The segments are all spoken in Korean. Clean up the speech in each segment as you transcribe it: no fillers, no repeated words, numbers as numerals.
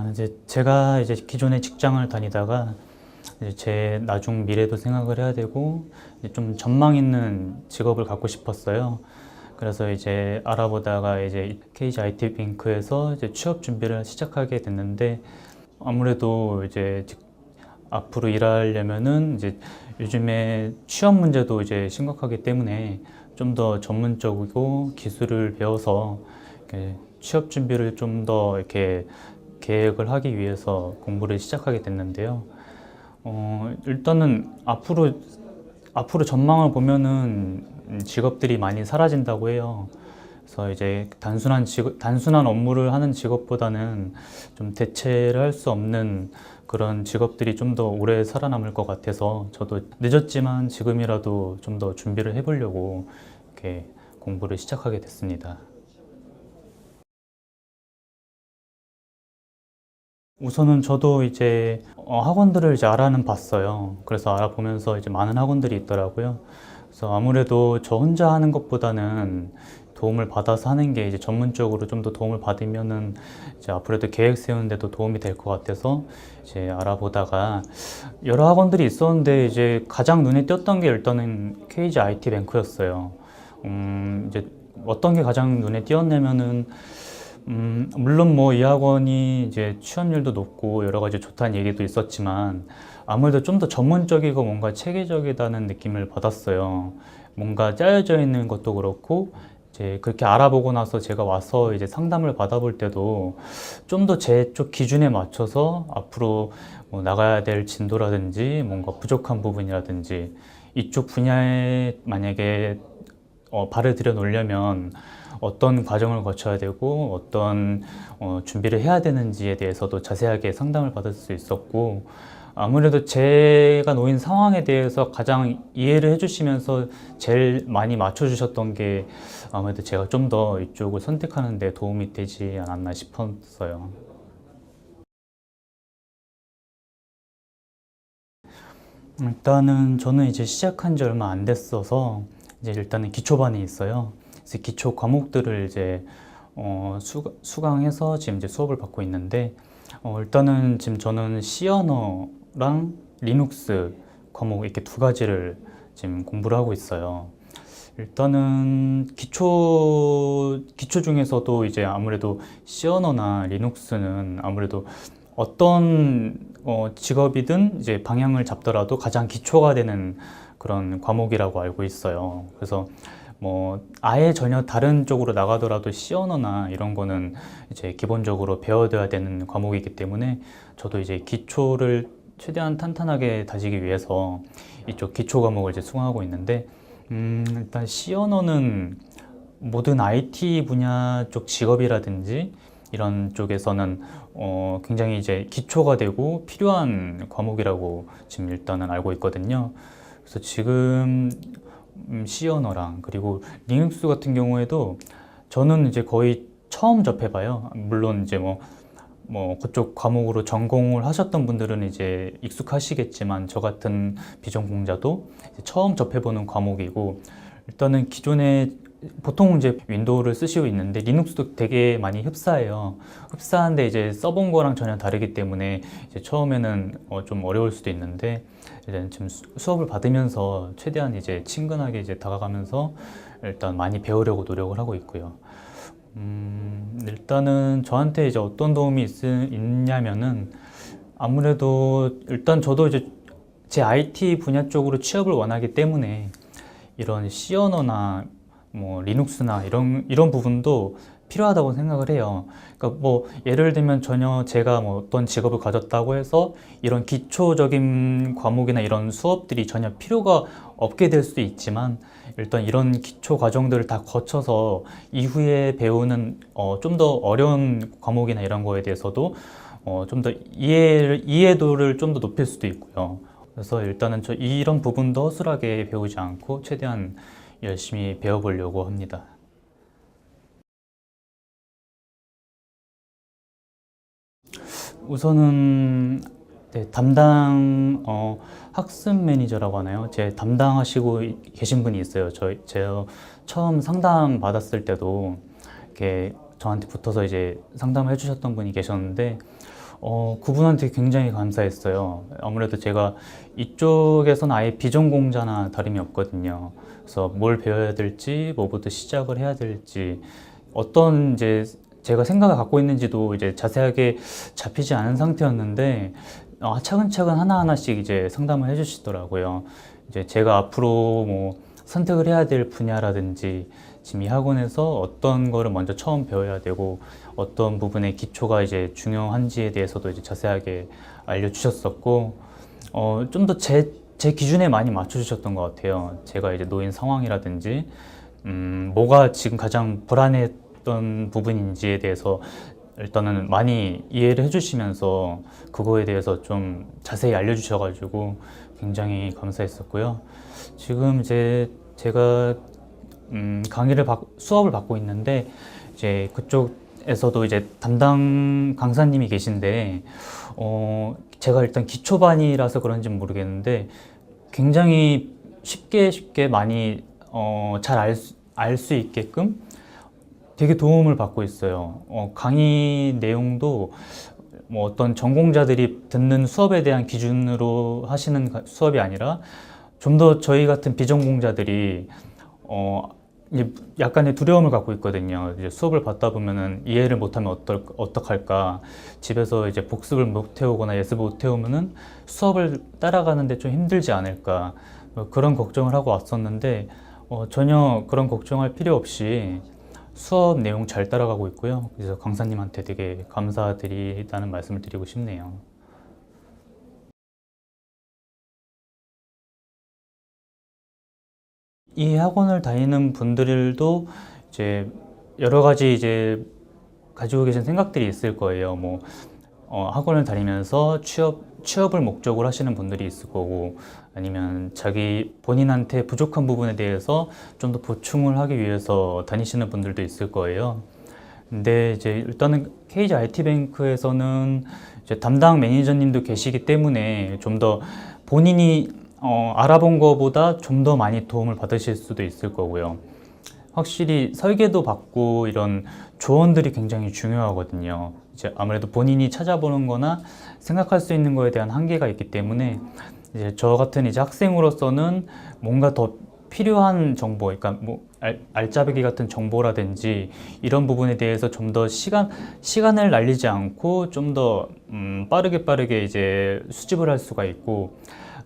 이제 제가 이제 기존에 직장을 다니다가 이제 제 나중 미래도 생각을 해야 되고 이제 좀 전망 있는 직업을 갖고 싶었어요. 그래서 이제 알아보다가 이제 KG IT 뱅크에서 이제 취업 준비를 시작하게 됐는데, 아무래도 이제 앞으로 일하려면은 이제 요즘에 취업 문제도 이제 심각하기 때문에 좀 더 전문적이고 기술을 배워서 이렇게 취업 준비를 좀 더 이렇게 계획을 하기 위해서 공부를 시작하게 됐는데요. 일단은 앞으로 전망을 보면은 직업들이 많이 사라진다고 해요. 그래서 이제 단순한 업무를 하는 직업보다는 좀 대체를 할 수 없는 그런 직업들이 좀 더 오래 살아남을 것 같아서, 저도 늦었지만 지금이라도 좀 더 준비를 해보려고 이렇게 공부를 시작하게 됐습니다. 우선은 저도 이제 학원들을 이제 알아는 봤어요. 그래서 알아보면서 이제 많은 학원들이 있더라고요. 그래서 아무래도 저 혼자 하는 것보다는 도움을 받아서 하는 게, 이제 전문적으로 좀 더 도움을 받으면은 이제 앞으로도 계획 세우는데도 도움이 될 것 같아서 이제 알아보다가 여러 학원들이 있었는데, 이제 가장 눈에 띄었던 게 일단은 KG IT 뱅크였어요. 이제 어떤 게 가장 눈에 띄었냐면은, 물론 뭐 이 학원이 이제 취업률도 높고 여러 가지 좋다는 얘기도 있었지만, 아무래도 좀 더 전문적이고 뭔가 체계적이다는 느낌을 받았어요. 뭔가 짜여져 있는 것도 그렇고, 이제 그렇게 알아보고 나서 제가 와서 이제 상담을 받아볼 때도 좀 더 제 쪽 기준에 맞춰서 앞으로 뭐 나가야 될 진도라든지 뭔가 부족한 부분이라든지, 이쪽 분야에 만약에 발을 들여 놓으려면 어떤 과정을 거쳐야 되고 어떤 준비를 해야 되는지에 대해서도 자세하게 상담을 받을 수 있었고, 아무래도 제가 놓인 상황에 대해서 가장 이해를 해주시면서 제일 많이 맞춰주셨던 게, 아무래도 제가 좀 더 이쪽을 선택하는 데 도움이 되지 않았나 싶었어요. 일단은 저는 이제 시작한 지 얼마 안 됐어서 이제 일단은 기초반에 있어요. 그래서 기초 과목들을 이제 수강해서 지금 이제 수업을 받고 있는데, 일단은 지금 저는 C 언어랑 리눅스 과목 이렇게 두 가지를 지금 공부를 하고 있어요. 일단은 기초 중에서도 이제 아무래도 C 언어나 리눅스는 아무래도 어떤 직업이든 이제 방향을 잡더라도 가장 기초가 되는 그런 과목이라고 알고 있어요. 그래서 뭐 아예 전혀 다른 쪽으로 나가더라도 C 언어나 이런 거는 이제 기본적으로 배워둬야 되는 과목이기 때문에, 저도 이제 기초를 최대한 탄탄하게 다지기 위해서 이쪽 기초 과목을 이제 수강하고 있는데, 일단 C 언어는 모든 IT 분야 쪽 직업이라든지 이런 쪽에서는 굉장히 이제 기초가 되고 필요한 과목이라고 지금 일단은 알고 있거든요. 그래서 지금 C 언어랑 그리고 리눅스 같은 경우에도 저는 이제 거의 처음 접해봐요. 물론 이제 뭐 그쪽 과목으로 전공을 하셨던 분들은 이제 익숙하시겠지만, 저 같은 비전공자도 이제 처음 접해보는 과목이고, 일단은 기존에 보통 이제 윈도우를 쓰시고 있는데 리눅스도 되게 많이 흡사해요. 흡사한데 이제 써본 거랑 전혀 다르기 때문에 이제 처음에는 좀 어려울 수도 있는데, 이제 지금 수업을 받으면서 최대한 이제 친근하게 이제 다가가면서 일단 많이 배우려고 노력을 하고 있고요. 일단은 저한테 이제 어떤 도움이 있냐면은, 아무래도 일단 저도 이제 제 IT 분야 쪽으로 취업을 원하기 때문에 이런 C 언어나 뭐 리눅스나 이런 부분도 필요하다고 생각을 해요. 그러니까 뭐 예를 들면 전혀 제가 뭐 어떤 직업을 가졌다고 해서 이런 기초적인 과목이나 이런 수업들이 전혀 필요가 없게 될 수도 있지만, 일단 이런 기초 과정들을 다 거쳐서 이후에 배우는 좀 더 어려운 과목이나 이런 거에 대해서도 좀 더 이해도를 좀 더 높일 수도 있고요. 그래서 일단은 이런 부분도 허술하게 배우지 않고 최대한 열심히 배워보려고 합니다. 우선은 네, 담당 학습 매니저라고 하나요? 제 담당하시고 계신 분이 있어요. 제가 처음 상담 받았을 때도 이렇게 저한테 붙어서 이제 상담을 해주셨던 분이 계셨는데, 그분한테 굉장히 감사했어요. 아무래도 제가 이쪽에서는 아예 비전공자나 다름이 없거든요. 그래서 뭘 배워야 될지, 뭐부터 시작을 해야 될지, 어떤 이제 제가 생각을 갖고 있는지도 이제 자세하게 잡히지 않은 상태였는데, 차근차근 하나하나씩 이제 상담을 해주시더라고요. 이제 제가 앞으로 뭐 선택을 해야 될 분야라든지, 지금 이 학원에서 어떤 거를 먼저 처음 배워야 되고, 어떤 부분의 기초가 이제 중요한지에 대해서도 이제 자세하게 알려주셨었고, 좀 더 제 기준에 많이 맞춰주셨던 것 같아요. 제가 이제 놓인 상황이라든지, 뭐가 지금 가장 불안했던 부분인지에 대해서 일단은 많이 이해를 해주시면서 그거에 대해서 좀 자세히 알려주셔가지고 굉장히 감사했었고요. 지금 이제 제가 수업을 받고 있는데 이제 그쪽에서도 이제 담당 강사님이 계신데 제가 일단 기초반이라서 그런지 모르겠는데 굉장히 쉽게 많이 잘 알 수 있게끔 되게 도움을 받고 있어요. 강의 내용도 뭐 어떤 전공자들이 듣는 수업에 대한 기준으로 하시는 수업이 아니라 좀 더 저희 같은 비전공자들이 이제 약간의 두려움을 갖고 있거든요. 이제 수업을 받다 보면은 이해를 못하면 어떡할까? 집에서 이제 복습을 못 해오거나 예습을 못 해오면은 수업을 따라가는데 좀 힘들지 않을까? 그런 걱정을 하고 왔었는데 전혀 그런 걱정할 필요 없이 수업 내용 잘 따라가고 있고요. 그래서 강사님한테 되게 감사드리다는 말씀을 드리고 싶네요. 이 학원을 다니는 분들도 이제 여러 가지 이제 가지고 계신 생각들이 있을 거예요. 뭐 학원을 다니면서 취업을 목적으로 하시는 분들이 있을 거고, 아니면 자기 본인한테 부족한 부분에 대해서 좀 더 보충을 하기 위해서 다니시는 분들도 있을 거예요. 근데 이제 일단은 KG IT뱅크에서는 이제 담당 매니저님도 계시기 때문에 좀 더 본인이 알아본 것보다 좀 더 많이 도움을 받으실 수도 있을 거고요. 확실히 설계도 받고 이런 조언들이 굉장히 중요하거든요. 이제 아무래도 본인이 찾아보는 거나 생각할 수 있는 거에 대한 한계가 있기 때문에 이제 저 같은 이제 학생으로서는 뭔가 더 필요한 정보, 그러니까 뭐 알짜배기 같은 정보라든지 이런 부분에 대해서 좀 더 시간을 날리지 않고 좀 더 빠르게 이제 수집을 할 수가 있고,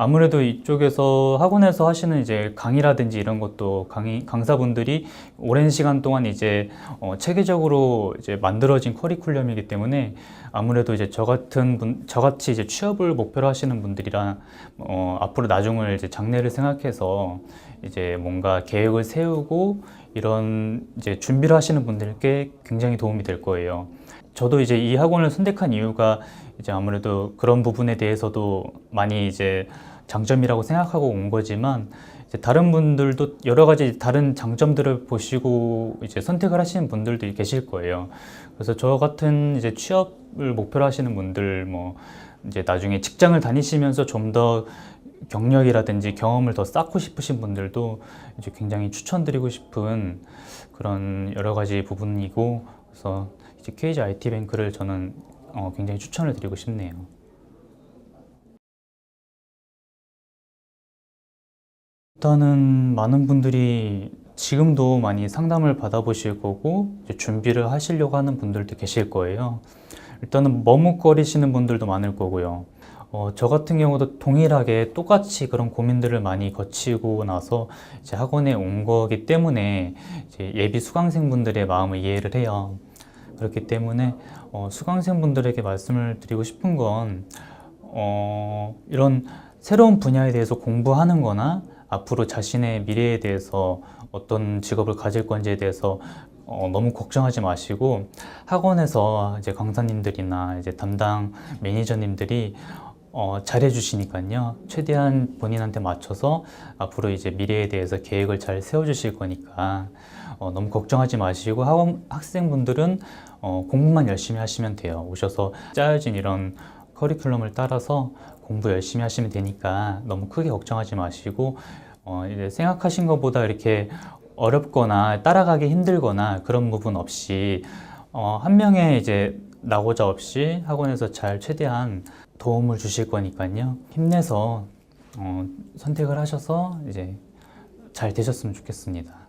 아무래도 이쪽에서 학원에서 하시는 이제 강의라든지 이런 것도 강사분들이 오랜 시간 동안 이제 체계적으로 이제 만들어진 커리큘럼이기 때문에 아무래도 이제 저같이 이제 취업을 목표로 하시는 분들이랑 앞으로 나중을 이제 장래를 생각해서 이제 뭔가 계획을 세우고 이런 이제 준비를 하시는 분들께 굉장히 도움이 될 거예요. 저도 이제 이 학원을 선택한 이유가 이제 아무래도 그런 부분에 대해서도 많이 이제 장점이라고 생각하고 온 거지만, 이제 다른 분들도 여러 가지 다른 장점들을 보시고 이제 선택을 하시는 분들도 계실 거예요. 그래서 저 같은 이제 취업을 목표로 하시는 분들, 뭐 이제 나중에 직장을 다니시면서 좀 더 경력이라든지 경험을 더 쌓고 싶으신 분들도 이제 굉장히 추천드리고 싶은 그런 여러 가지 부분이고, 그래서 이제 KG IT뱅크를 저는 굉장히 추천을 드리고 싶네요. 일단은 많은 분들이 지금도 많이 상담을 받아보실 거고 이제 준비를 하시려고 하는 분들도 계실 거예요. 일단은 머뭇거리시는 분들도 많을 거고요. 저 같은 경우도 동일하게 똑같이 그런 고민들을 많이 거치고 나서 이제 학원에 온 거기 때문에 이제 예비 수강생분들의 마음을 이해를 해요. 그렇기 때문에 수강생분들에게 말씀을 드리고 싶은 건 이런 새로운 분야에 대해서 공부하는 거나 앞으로 자신의 미래에 대해서 어떤 직업을 가질 건지에 대해서 너무 걱정하지 마시고, 학원에서 이제 강사님들이나 이제 담당 매니저님들이 잘해 주시니까요. 최대한 본인한테 맞춰서 앞으로 이제 미래에 대해서 계획을 잘 세워 주실 거니까 너무 걱정하지 마시고, 학생분들은 공부만 열심히 하시면 돼요. 오셔서 짜여진 이런 커리큘럼을 따라서 공부 열심히 하시면 되니까 너무 크게 걱정하지 마시고, 이제 생각하신 것보다 이렇게 어렵거나 따라가기 힘들거나 그런 부분 없이 한 명의 이제 낙오자 없이 학원에서 잘 최대한 도움을 주실 거니까요. 힘내서 선택을 하셔서 이제 잘 되셨으면 좋겠습니다.